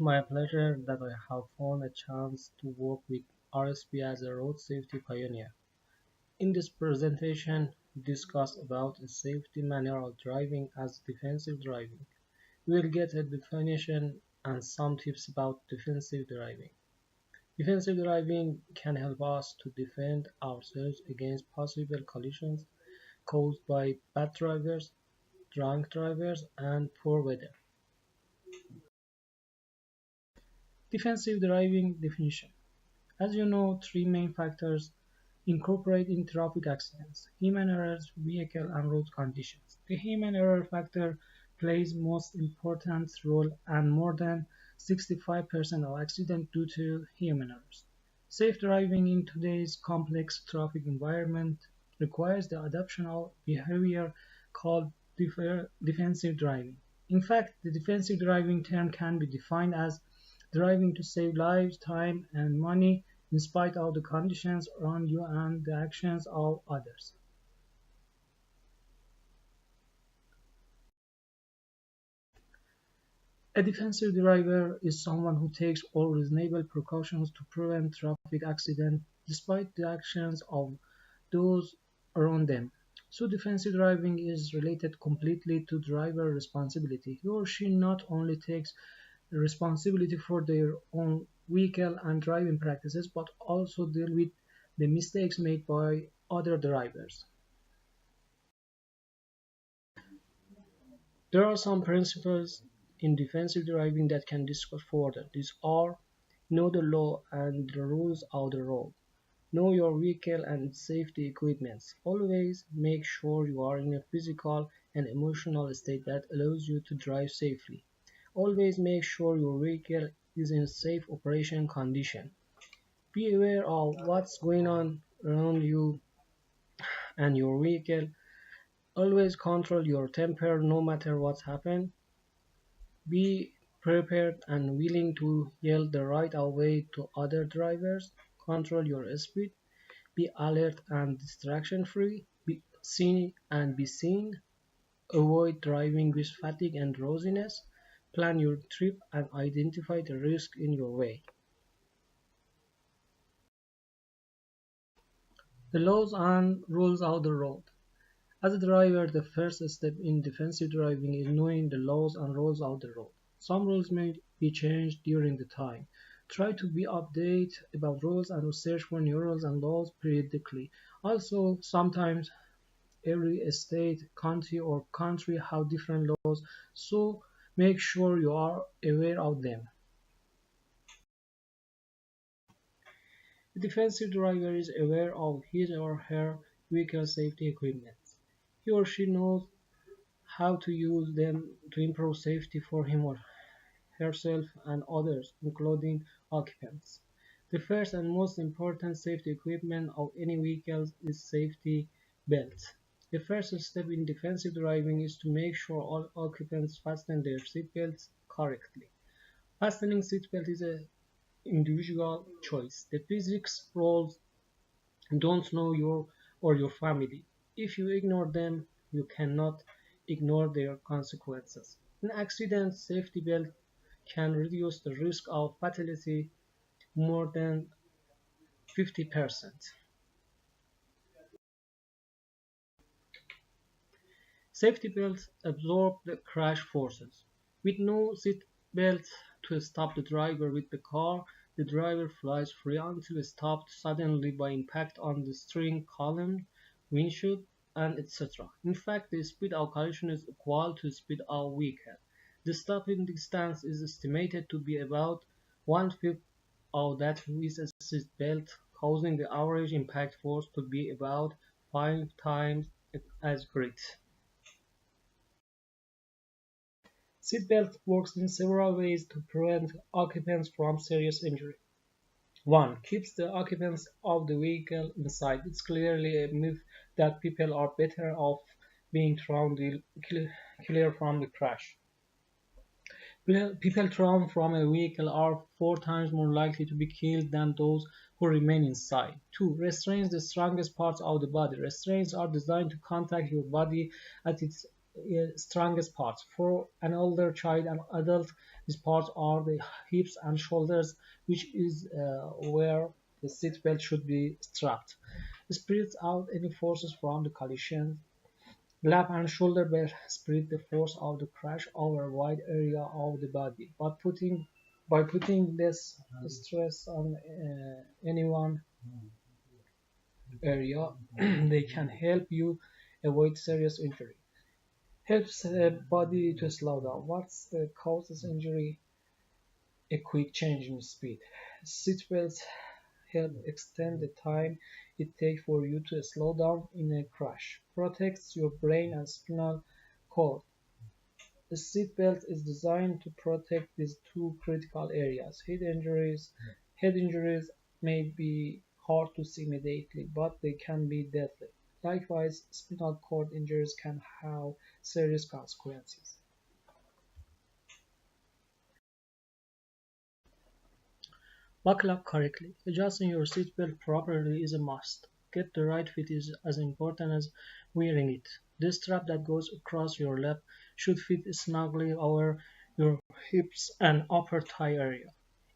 My pleasure that I have found a chance to work with RSP as a road safety pioneer. In this presentation, we discuss about a safety manner of driving as defensive driving. We will get a definition and some tips about defensive driving. Defensive driving can help us to defend ourselves against possible collisions caused by bad drivers, drunk drivers, and poor weather. Defensive driving definition. As you know, three main factors incorporate in traffic accidents: human errors, vehicle and road conditions. The human error factor plays most important role, and more than 65% of accidents due to human errors. Safe driving in today's complex traffic environment requires the adoption of behavior called defensive driving. In fact, the defensive driving term can be defined as driving to save lives, time, and money in spite of the conditions around you and the actions of others. A defensive driver is someone who takes all reasonable precautions to prevent traffic accidents despite the actions of those around them. So defensive driving is related completely to driver responsibility. He or she not only takes responsibility for their own vehicle and driving practices, but also deal with the mistakes made by other drivers. There are some principles in defensive driving that can discuss further. These are: know the law and the rules of the road. Know your vehicle and safety equipments. Always make sure you are in a physical and emotional state that allows you to drive safely. Always make sure your vehicle is in safe operation condition. Be aware of what's going on around you and your vehicle. Always control your temper no matter what's happened. Be prepared and willing to yield the right of way to other drivers. Control your speed. Be alert and distraction free. Be seen and be seen. Avoid driving with fatigue and drowsiness. Plan your trip and identify the risk in your way. The laws and rules of the road. As a driver, the first step in defensive driving is knowing the laws and rules of the road. Some rules may be changed during the time. Try to be updated about rules and research for new rules and laws periodically. Also, sometimes every state, county, or country have different laws, so make sure you are aware of them. The defensive driver is aware of his or her vehicle safety equipment. He or she knows how to use them to improve safety for him or herself and others, including occupants. The first and most important safety equipment of any vehicle is safety belts. The first step in defensive driving is to make sure all occupants fasten their seatbelts correctly. Fastening seatbelt is an individual choice. The physics rules don't know you or your family. If you ignore them, you cannot ignore their consequences. In accidents, safety belt can reduce the risk of fatality more than 50%. Safety belts absorb the crash forces. With no seat belt to stop the driver with the car, the driver flies free until stopped suddenly by impact on the steering column, windshield, and etc. In fact, the speed of collision is equal to the speed of vehicle. The stopping distance is estimated to be about one-fifth of that with a seat belt, causing the average impact force to be about 5 times as great. Seatbelt works in several ways to prevent occupants from serious injury. 1. Keeps the occupants of the vehicle inside. It's clearly a myth that people are better off being thrown clear from the crash. People thrown from a vehicle are 4 times more likely to be killed than those who remain inside. 2. Restraints the strongest parts of the body. Restraints are designed to contact your body at its strongest parts. For an older child and adult, these parts are the hips and shoulders, which is where the seat belt should be strapped. It spreads out any forces from the collision. Lap and shoulder belt spread the force of the crash over a wide area of the body, but by putting less stress on any one area, they can help you avoid serious injury. Helps the body to slow down. What's the causes injury? A quick change in speed. Seatbelts help extend the time it takes for you to slow down in a crash. Protects your brain and spinal cord. The seatbelt is designed to protect these two critical areas. Head injuries may be hard to see immediately, but they can be deadly. Likewise, spinal cord injuries can have serious consequences. Buckle up correctly. Adjusting your seatbelt properly is a must. Get the right fit is as important as wearing it. The strap that goes across your lap should fit snugly over your hips and upper thigh area.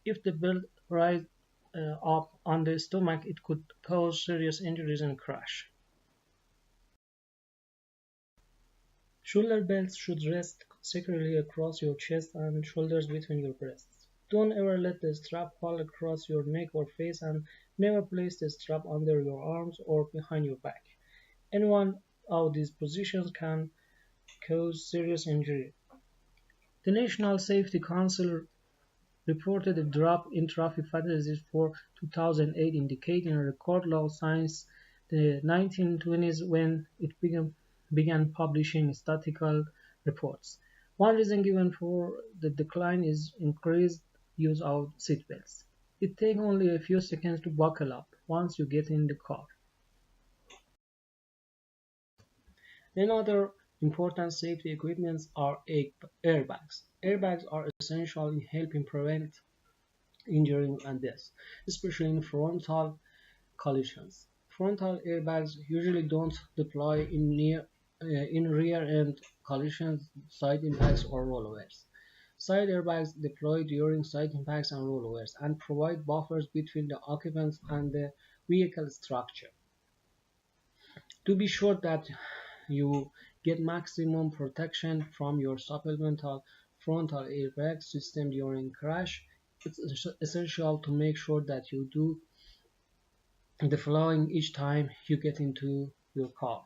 If the belt rides up on the stomach, it could cause serious injuries and crash. Shoulder belts should rest securely across your chest and shoulders between your breasts. Don't ever let the strap fall across your neck or face, and never place the strap under your arms or behind your back. Any one of these positions can cause serious injury. The National Safety Council reported a drop in traffic fatalities for 2008, indicating a record low since the 1920s when it began publishing statistical reports. One reason given for the decline is increased use of seatbelts. It takes only a few seconds to buckle up once you get in the car. Another important safety equipment are airbags. Airbags are essential in helping prevent injury and death, especially in frontal collisions. Frontal airbags usually don't deploy in rear-end collisions, side impacts, or rollovers. Side airbags deploy during side impacts and rollovers and provide buffers between the occupants and the vehicle structure. To be sure that you get maximum protection from your supplemental frontal airbag system during crash, it's essential to make sure that you do the following each time you get into your car.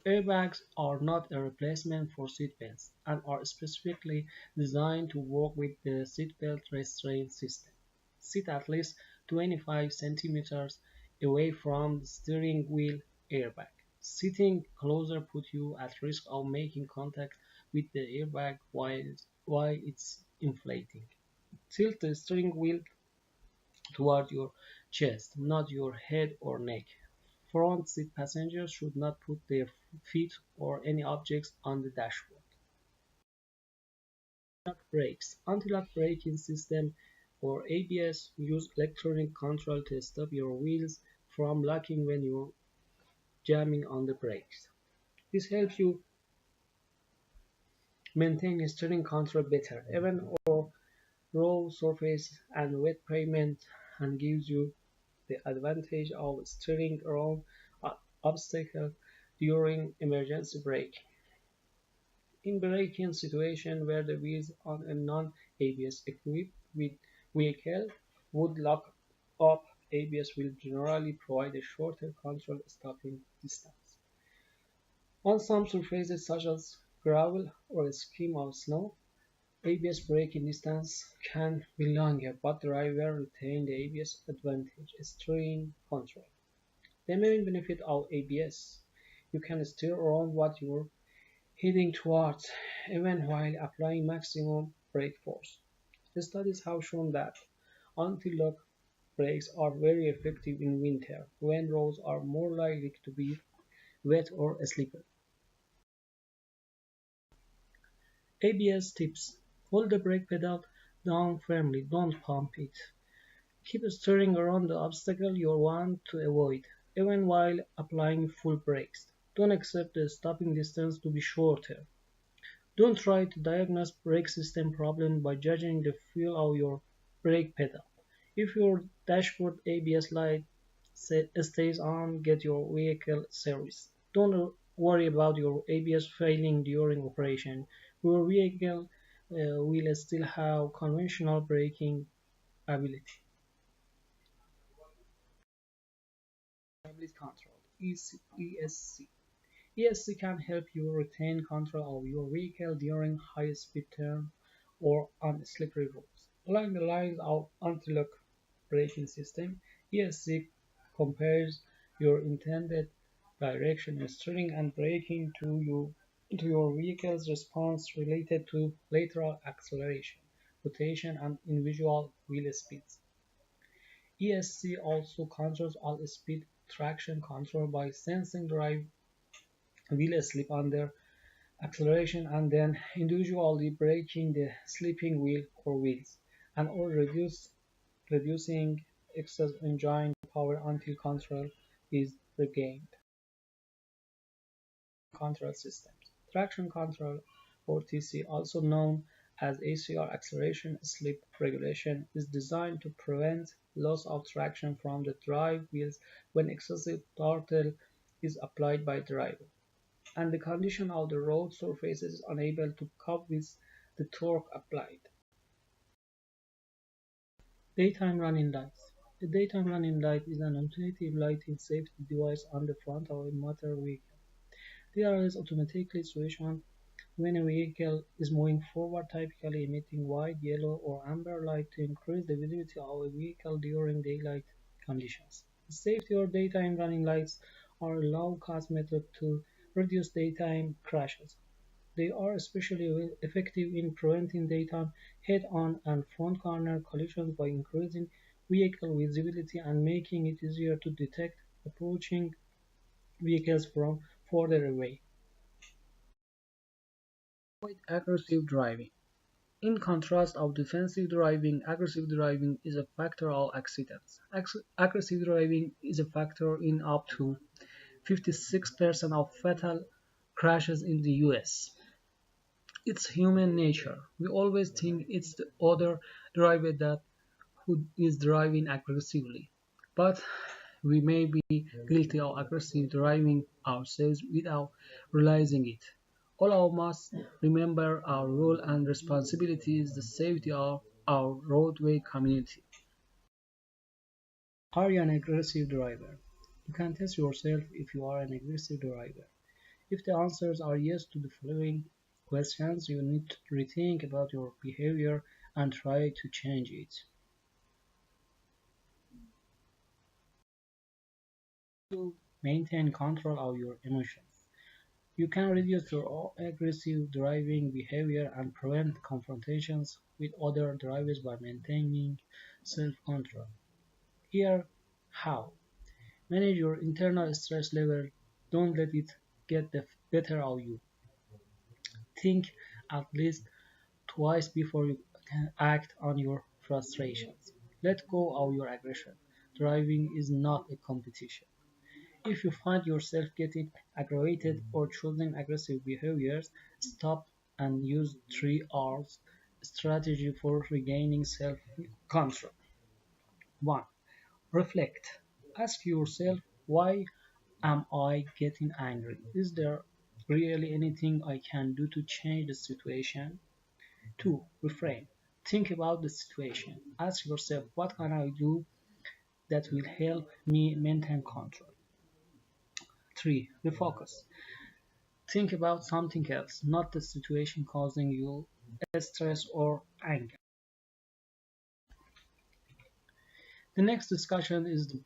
Airbags are not a replacement for seatbelts and are specifically designed to work with the seatbelt restraint system. Sit at least 25 centimeters away from the steering wheel airbag. Sitting closer puts you at risk of making contact with the airbag while it's inflating. Tilt the steering wheel toward your chest, not your head or neck. Front seat passengers should not put their feet or any objects on the dashboard. Anti-lock brakes. Anti-lock braking system or ABS use electronic control to stop your wheels from locking when you're jamming on the brakes. This helps you maintain steering control better, even on raw surface and wet pavement, and gives you the advantage of steering around obstacles during emergency braking. In braking situations where the wheels on a non-ABS equipped vehicle would lock up, ABS will generally provide a shorter control stopping distance. On some surfaces such as gravel or a skim of snow, ABS braking distance can be longer, but drivers retain the ABS advantage, steering control. The main benefit of ABS: you can steer around what you're heading towards, even while applying maximum brake force. Studies have shown that anti-lock brakes are very effective in winter, when roads are more likely to be wet or slippery. ABS tips: hold the brake pedal down firmly, don't pump it. Keep steering around the obstacle you want to avoid. even while applying full brakes. Don't accept the stopping distance to be shorter. Don't try to diagnose brake system problem by judging the feel of your brake pedal. If your dashboard ABS light stays on, get your vehicle serviced. Don't worry about your ABS failing during operation. Your vehicle will still have conventional braking ability. Stability control ESC. ESC can help you retain control of your vehicle during high-speed turns or on slippery roads. Along the lines of anti-lock braking system, ESC compares your intended direction, steering and braking to your vehicle's response related to lateral acceleration, rotation, and individual wheel speeds. ESC also controls all-speed traction control by sensing drive wheel slip under acceleration and then individually braking the slipping wheel or wheels, and or reducing excess engine power until control is regained. Control systems. Traction control, or TC, also known as ACR acceleration slip regulation, is designed to prevent loss of traction from the drive wheels when excessive throttle is applied by the driver, and the condition of the road surface is unable to cope with the torque applied. Daytime running lights. A daytime running light is an alternative lighting safety device on the front of a motor vehicle. DRLs automatically switch on when a vehicle is moving forward, typically emitting white, yellow, or amber light to increase the visibility of a vehicle during daylight conditions. Safety or daytime running lights are a low-cost method to reduce daytime crashes. They are especially effective in preventing daytime head-on and front-corner collisions by increasing vehicle visibility and making it easier to detect approaching vehicles from further away. Avoid aggressive driving. In contrast of defensive driving, aggressive driving is a factor of accidents. Aggressive driving is a factor in up to 56% of fatal crashes in the US. It's human nature. We always think it's the other driver that who is driving aggressively. But we may be guilty of aggressive driving ourselves without realizing it. All of us remember our role and responsibility is the safety of our roadway community. Are you an aggressive driver? You can test yourself if you are an aggressive driver. If the answers are yes to the following questions, you need to rethink about your behavior and try to change it. To maintain control of your emotions. You can reduce your aggressive driving behavior and prevent confrontations with other drivers by maintaining self-control. Here, how? Manage your internal stress level. Don't let it get the better of you. Think at least twice before you act on your frustrations. Let go of your aggression. Driving is not a competition. If you find yourself getting aggravated or choosing aggressive behaviors, stop and use 3 R's strategy for regaining self-control. 1. Reflect. Ask yourself, why am I getting angry? Is there really anything I can do to change the situation? 2. Reframe. Think about the situation. Ask yourself, what can I do that will help me maintain control? 3. Refocus. Think about something else, not the situation causing you stress or anger. The next discussion is the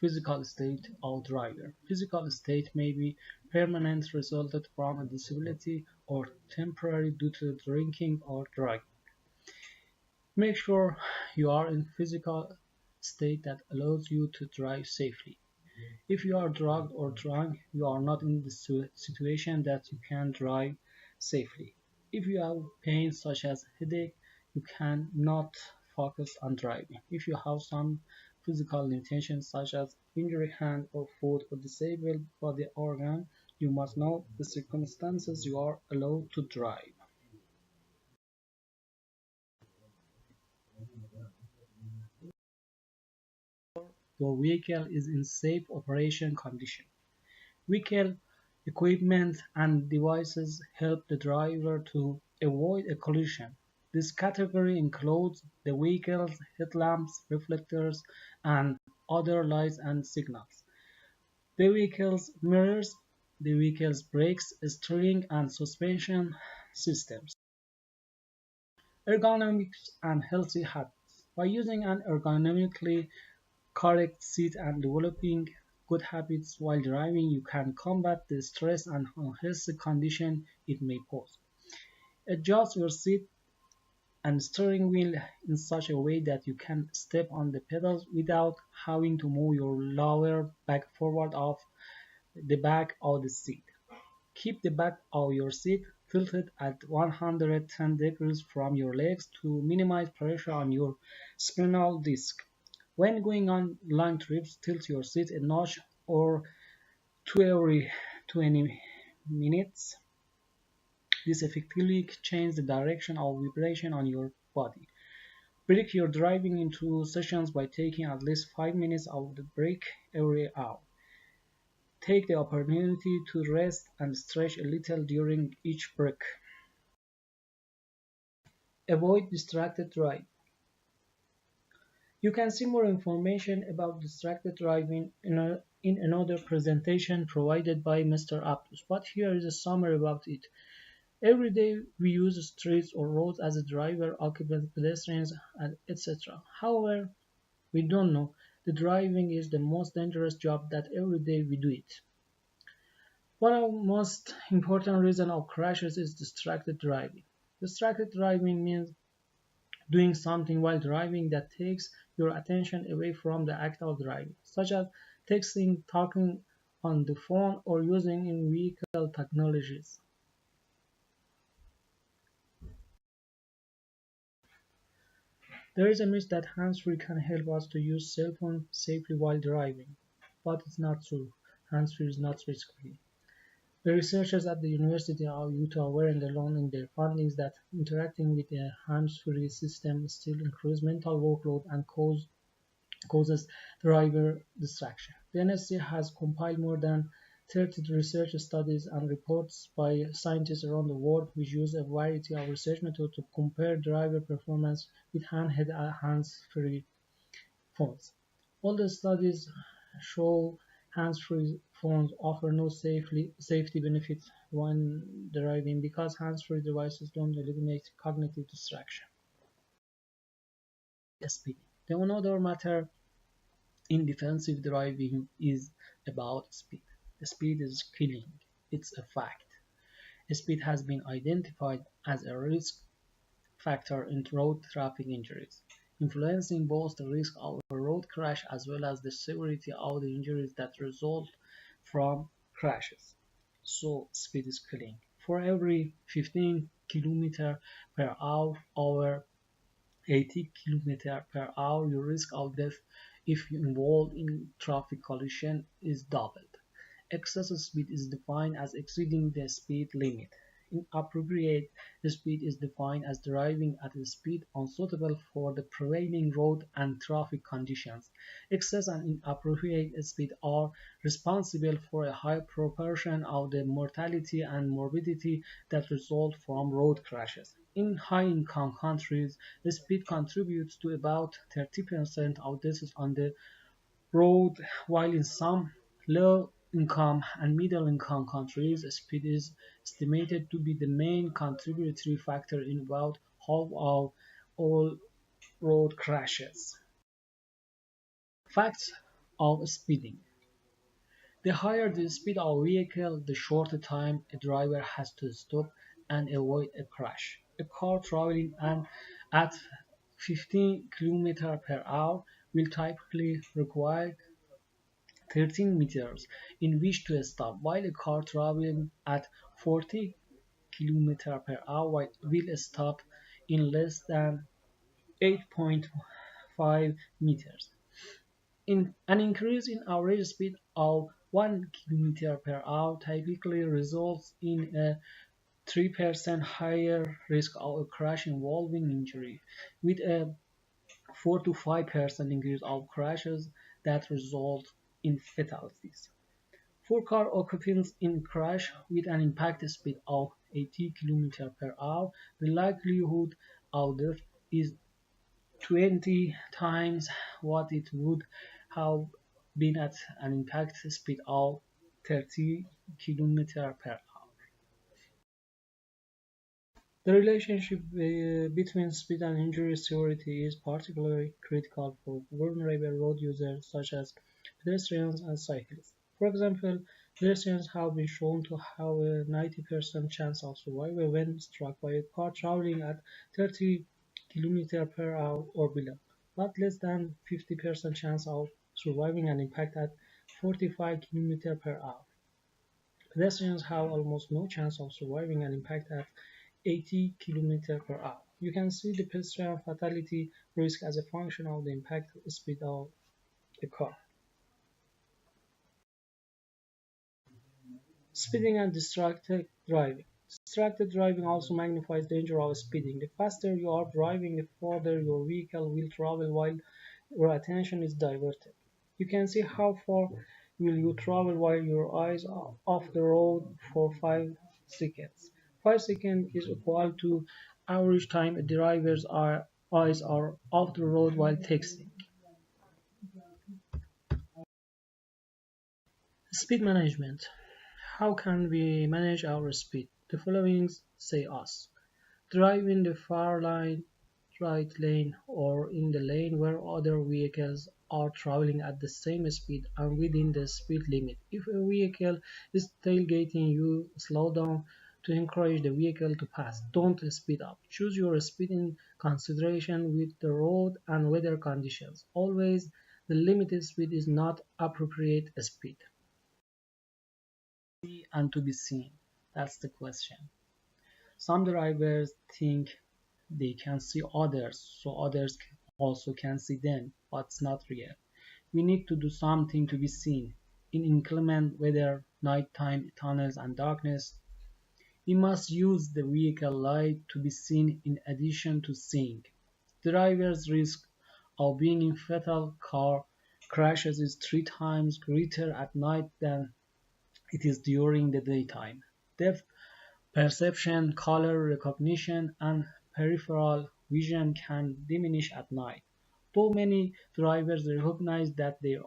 physical state of driver. Physical state may be permanent, resulted from a disability, or temporary due to drinking or drug. Make sure you are in physical state that allows you to drive safely. If you are drugged or drunk, you are not in the situation that you can drive safely. If you have pain such as headache, you cannot focus on driving. If you have some physical limitations such as injury hand or foot or disabled body organ, you must know the circumstances you are allowed to drive. Your vehicle is in safe operation condition. Vehicle equipment and devices help the driver to avoid a collision. This category includes the vehicle's headlamps, reflectors, and other lights and signals, the vehicle's mirrors, the vehicle's brakes, steering, and suspension systems. Ergonomics and healthy habits. By using an ergonomically correct seat and developing good habits while driving, you can combat the stress and unhealthy condition it may pose. Adjust your seat and steering wheel in such a way that you can step on the pedals without having to move your lower back forward of the back of the seat. Keep the back of your seat tilted at 110 degrees from your legs to minimize pressure on your spinal disc. When going on long trips, tilt your seat a notch or two every 20 minutes. This effectively changes the direction of vibration on your body. Break your driving into sessions by taking at least 5 minutes of the break every hour. Take the opportunity to rest and stretch a little during each break. Avoid distracted driving. You can see more information about distracted driving in another presentation provided by Mr. Abdus, but here is a summary about it. Every day we use streets or roads as a driver, occupants, pedestrians, and etc. However, we don't know that driving is the most dangerous job that every day we do it. One of the most important reasons of crashes is distracted driving. Distracted driving means doing something while driving that takes your attention away from the act of driving, such as texting, talking on the phone, or using in-vehicle technologies. There is a myth that hands-free can help us to use cell phone safely while driving, but it's not true. Hands-free is not risk-free. The researchers at the University of Utah weren't alone in their findings that interacting with a hands-free system still increases mental workload and causes driver distraction. The NSC has compiled more than 30 research studies and reports by scientists around the world which use a variety of research methods to compare driver performance with handheld and hands-free phones. All the studies show hands-free phones offer no safety benefits when driving because hands-free devices don't eliminate cognitive distraction. Speed. The another matter in defensive driving is about speed. Speed is killing. It's a fact. Speed has been identified as a risk factor in road traffic injuries, influencing both the risk of a road crash as well as the severity of the injuries that result from crashes. So speed is killing. For every 15 km per hour over 80 km per hour, your risk of death if you involved in traffic collision is doubled. Excessive speed is defined as exceeding the speed limit. Inappropriate speed is defined as driving at a speed unsuitable for the prevailing road and traffic conditions. Excess and inappropriate speed are responsible for a high proportion of the mortality and morbidity that result from road crashes. In high-income countries, speed contributes to about 30% of deaths on the road, while in some low-income and middle-income countries, speed is estimated to be the main contributory factor in about half of all road crashes. Facts of speeding. The higher the speed of a vehicle, the shorter time a driver has to stop and avoid a crash. A car traveling at 15 km per hour will typically require 13 meters in which to stop, while a car traveling at 40 km per hour will stop in less than 8.5 meters. An increase in average speed of 1 kilometer per hour typically results in a 3% higher risk of a crash involving injury, with a 4 to 5% increase of crashes that result in fatalities. For car occupants in crash with an impact speed of 80 km per hour, the likelihood of death is 20 times what it would have been at an impact speed of 30 km per hour. The relationship between speed and injury severity is particularly critical for vulnerable road users such as pedestrians and cyclists. For example, pedestrians have been shown to have a 90% chance of survival when struck by a car traveling at 30 km per hour or below, but less than 50% chance of surviving an impact at 45 km per hour. Pedestrians have almost no chance of surviving an impact at 80 km per hour. You can see the pedestrian fatality risk as a function of the impact speed of the car. Speeding and distracted driving. Distracted driving also magnifies the danger of speeding. The faster you are driving, the further your vehicle will travel while your attention is diverted. You can see how far will you travel while your eyes are off the road for 5 seconds. 5 seconds is equal to average time a driver's eyes are off the road while texting. Speed management. How can we manage our speed? The following say us. Drive in the far line, right lane, or in the lane where other vehicles are traveling at the same speed and within the speed limit. If a vehicle is tailgating you, slow down to encourage the vehicle to pass. Don't speed up. Choose your speed in consideration with the road and weather conditions. Always, the limited speed is not appropriate speed. And to be seen. That's the question. Some drivers think they can see others, so others also can see them, but it's not real. We need to do something to be seen. In inclement weather, nighttime tunnels and darkness, we must use the vehicle light to be seen in addition to seeing. Drivers' risk of being in fatal car crashes is 3 times greater at night than it is during the daytime. Depth perception, color recognition, and peripheral vision can diminish at night. Though many drivers recognize that their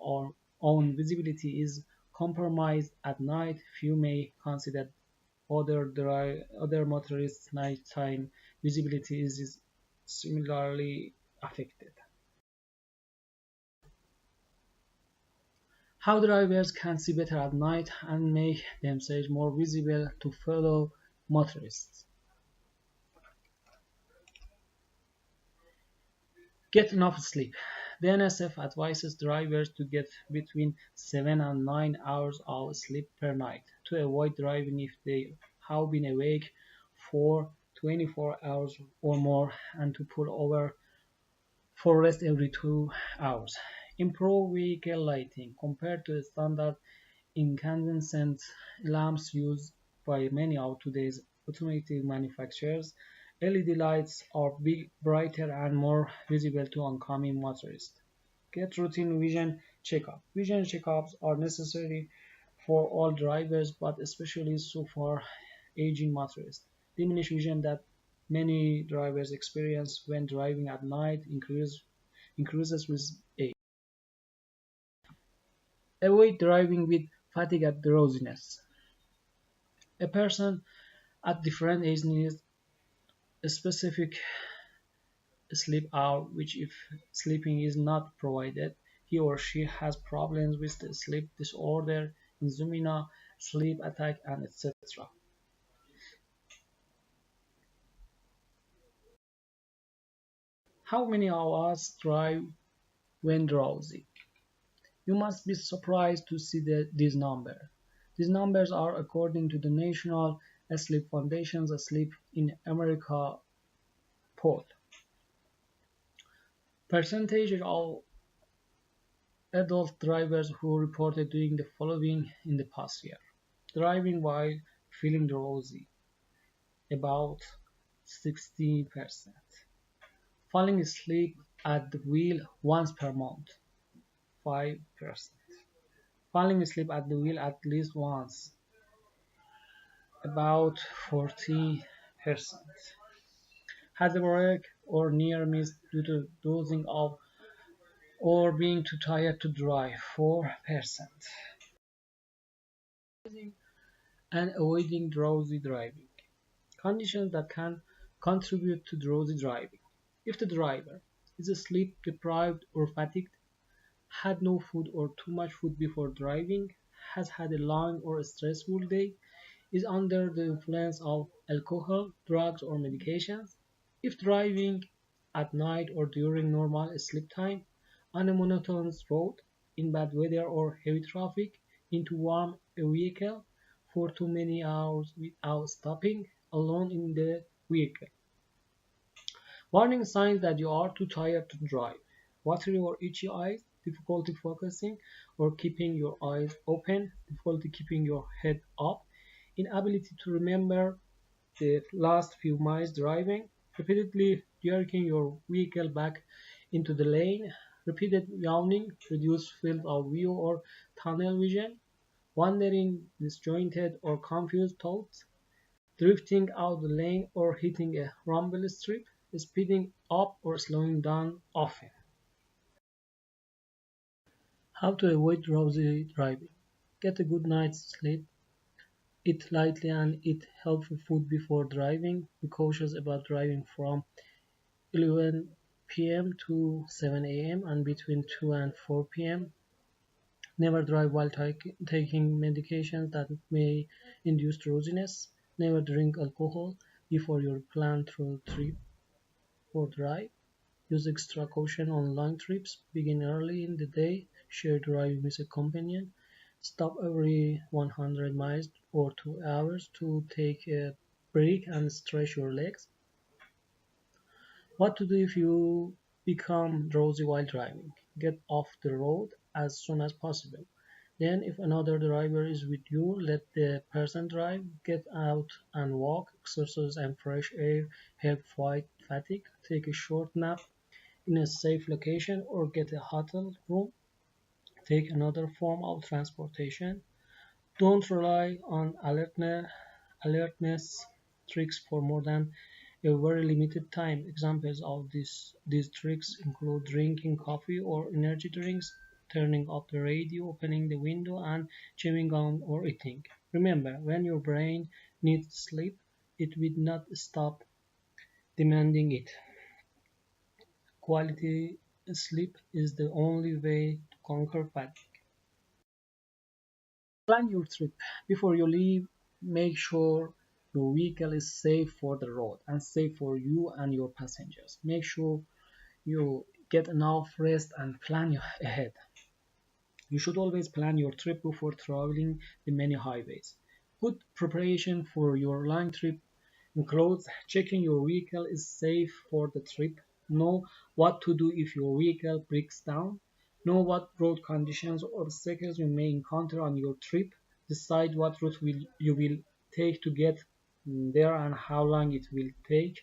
own visibility is compromised at night, few may consider other motorists' nighttime visibility is similarly affected. How drivers can see better at night and make themselves more visible to fellow motorists. Get enough sleep. The NSF advises drivers to get between 7 and 9 hours of sleep per night to avoid driving if they have been awake for 24 hours or more and to pull over for rest every 2 hours. Improve vehicle lighting. Compared to the standard incandescent lamps used by many of today's automotive manufacturers, LED lights are big, brighter and more visible to oncoming motorists. Get routine vision checkup. Vision checkups are necessary for all drivers, but especially so for aging motorists. Diminished vision that many drivers experience when driving at night increases with age. Avoid driving with fatigue and drowsiness. A person at different ages needs a specific sleep hour, which if sleeping is not provided, he or she has problems with the sleep disorder, insomnia, sleep attack, and etc. How many of us drive when drowsy? You must be surprised to see these numbers. These numbers are according to the National Sleep Foundation's Sleep in America poll. Percentage of adult drivers who reported doing the following in the past year: driving while feeling drowsy, about 60%; falling asleep at the wheel once per month, 5%; falling asleep at the wheel at least once, about 40%; had a wreck or near miss due to dozing off or being too tired to drive, 4%. And avoiding drowsy driving. Conditions that can contribute to drowsy driving. If the driver is sleep deprived or fatigued, had no food or too much food before driving, has had a long or stressful day, is under the influence of alcohol, drugs, or medications, if driving at night or during normal sleep time, on a monotonous road, in bad weather or heavy traffic, into warm a vehicle for too many hours without stopping, alone in the vehicle. Warning signs that you are too tired to drive: watery or itchy eyes, difficulty focusing or keeping your eyes open, difficulty keeping your head up, inability to remember the last few miles driving, repeatedly jerking your vehicle back into the lane, repeated yawning, reduced field of view or tunnel vision, wandering, disjointed or confused thoughts, drifting out the lane or hitting a rumble strip, speeding up or slowing down often. How to avoid drowsy driving. Get a good night's sleep. Eat lightly and eat healthy food before driving. Be cautious about driving from 11 p.m. to 7 a.m. and between 2 and 4 p.m. Never drive while taking medications that may induce drowsiness. Never drink alcohol before your planned trip or drive. Use extra caution on long trips. Begin early in the day. Share driving with a companion. Stop every 100 miles or 2 hours to take a break and stretch your legs. What to do if you become drowsy while driving? Get off the road as soon as possible. Then, if another driver is with you, let the person drive. Get out and walk. Exercise and fresh air help fight fatigue. Take a short nap in a safe location or get a hotel room. Take another form of transportation. Don't rely on alertness tricks for more than a very limited time. Examples of these tricks include drinking coffee or energy drinks, turning off the radio, opening the window, and chewing gum or eating. Remember, when your brain needs sleep, it will not stop demanding it. Quality sleep is the only way to conquer fatigue. Plan your trip. Before you leave, make sure your vehicle is safe for the road and safe for you and your passengers. Make sure you get enough rest and plan ahead. You should always plan your trip before traveling the many highways. Good preparation for your long trip includes checking your vehicle is safe for the trip, know what to do if your vehicle breaks down, know what road conditions or obstacles you may encounter on your trip, decide what route you will take to get there and how long it will take,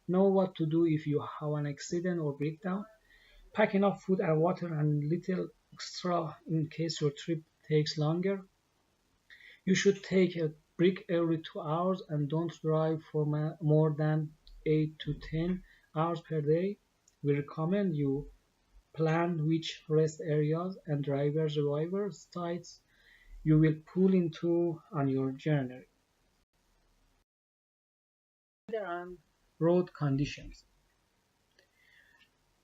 know what to do if you have an accident or breakdown, pack enough food and water and little extra in case your trip takes longer. You should take a break every 2 hours and don't drive for more than 8 to 10 hours per day. We recommend you plan which rest areas and driver survivor sites you will pull into on your journey. Weather and road conditions.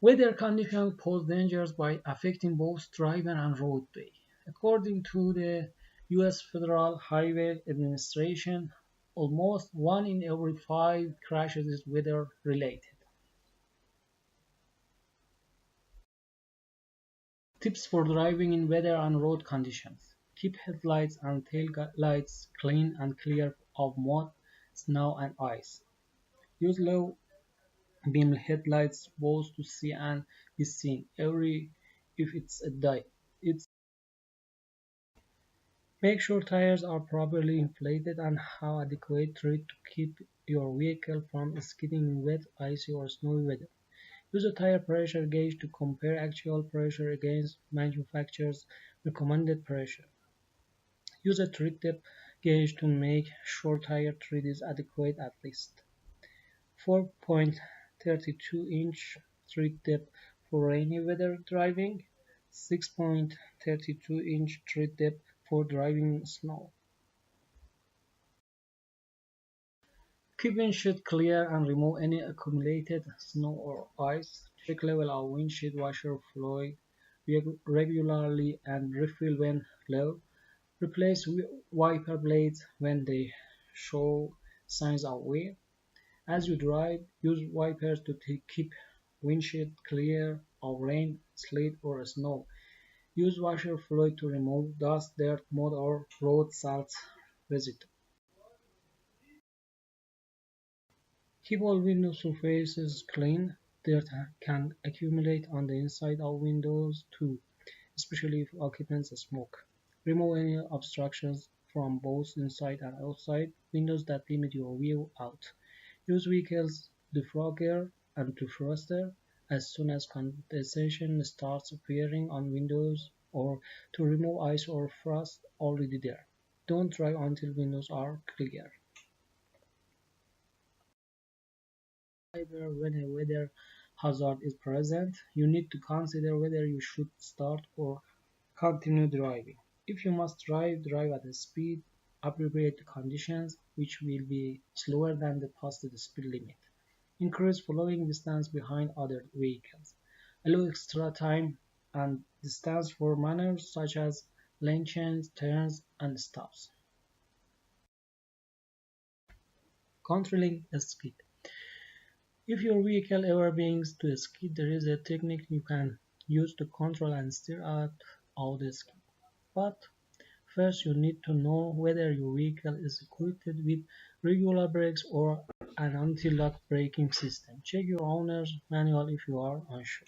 Weather conditions pose dangers by affecting both driver and roadway. According to the U.S. Federal Highway Administration, almost 1 in every 5 crashes is weather related. Tips for driving in weather and road conditions. Keep headlights and tail lights clean and clear of mud, snow, and ice. Use low beam headlights both to see and be seen every if it's a day. It's Make sure tires are properly inflated and have adequate tread to keep your vehicle from skidding in wet, icy, or snowy weather. Use a tire pressure gauge to compare actual pressure against manufacturer's recommended pressure. Use a tread depth gauge to make sure tire tread is adequate at least 4.32-inch tread depth for rainy weather driving, 6.32-inch tread depth for driving in snow. Keep windshield clear and remove any accumulated snow or ice. Check level of windshield washer fluid regularly and refill when low. Replace wiper blades when they show signs of wear. As you drive, use wipers to keep windshield clear of rain, sleet, or snow. Use washer fluid to remove dust, dirt, mud, or road salt residue. Keep all window surfaces clean. Dirt can accumulate on the inside of windows too, especially if occupants smoke. Remove any obstructions from both inside and outside windows that limit your view out. Use vehicles defogger and defroster as soon as condensation starts appearing on windows or to remove ice or frost already there. Don't drive until windows are clear. However, when a weather hazard is present, you need to consider whether you should start or continue driving. If you must drive, drive at a speed appropriate to conditions, which will be slower than the posted speed limit. Increase following distance behind other vehicles. Allow extra time and distance for maneuvers such as lane changes, turns, and stops. Controlling the speed. If your vehicle ever begins to skid, there is a technique you can use to control and steer out of the skid. But first you need to know whether your vehicle is equipped with regular brakes or an anti-lock braking system. Check your owner's manual if you are unsure.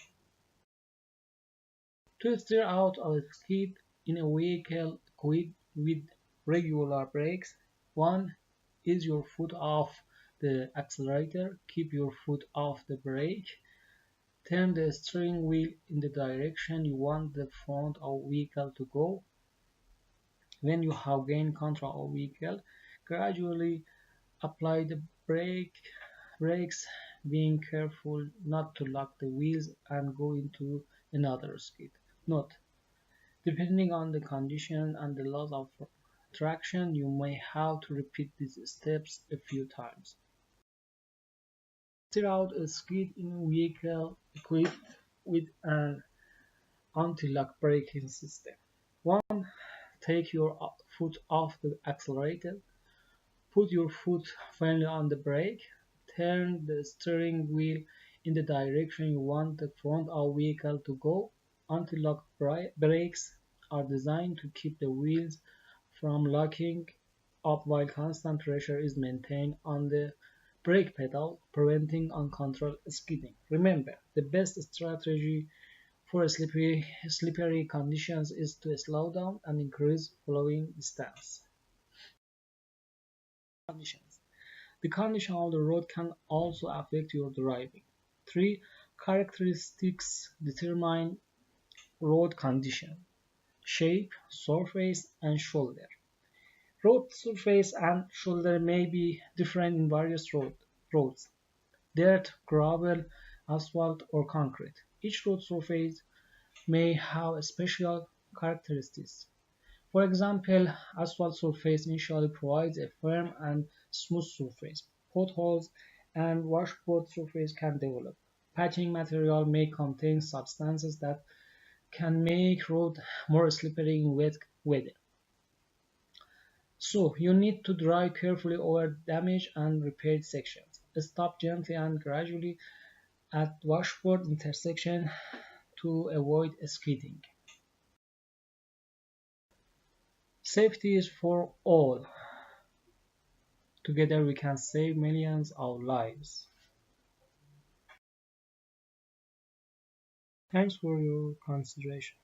To steer out of a skid in a vehicle equipped with regular brakes, 1. Is your foot off the accelerator, keep your foot off the brake. Turn the steering wheel in the direction you want the front of the vehicle to go. When you have gained control of the vehicle, gradually apply the brakes, being careful not to lock the wheels and go into another skid. Note: depending on the condition and the loss of traction, you may have to repeat these steps a few times. Steer out a skid in a vehicle equipped with an anti-lock braking system. 1. Take your foot off the accelerator. Put your foot firmly on the brake. Turn the steering wheel in the direction you want the front of the vehicle to go. Anti-lock brakes are designed to keep the wheels from locking up while constant pressure is maintained on the brake pedal, preventing uncontrolled skidding. Remember, the best strategy for slippery conditions is to slow down and increase following distance. Conditions. The condition of the road can also affect your driving. 3. Characteristics determine road condition: shape, surface, and shoulder. Road surface and shoulder may be different in various roads: dirt, gravel, asphalt, or concrete. Each road surface may have special characteristics. For example, asphalt surface initially provides a firm and smooth surface. Potholes and washboard surface can develop. Patching material may contain substances that can make road more slippery in wet weather. So, you need to drive carefully over damaged and repaired sections. Stop gently and gradually at washboard intersection to avoid skidding. Safety is for all. Together we can save millions of lives. Thanks for your consideration.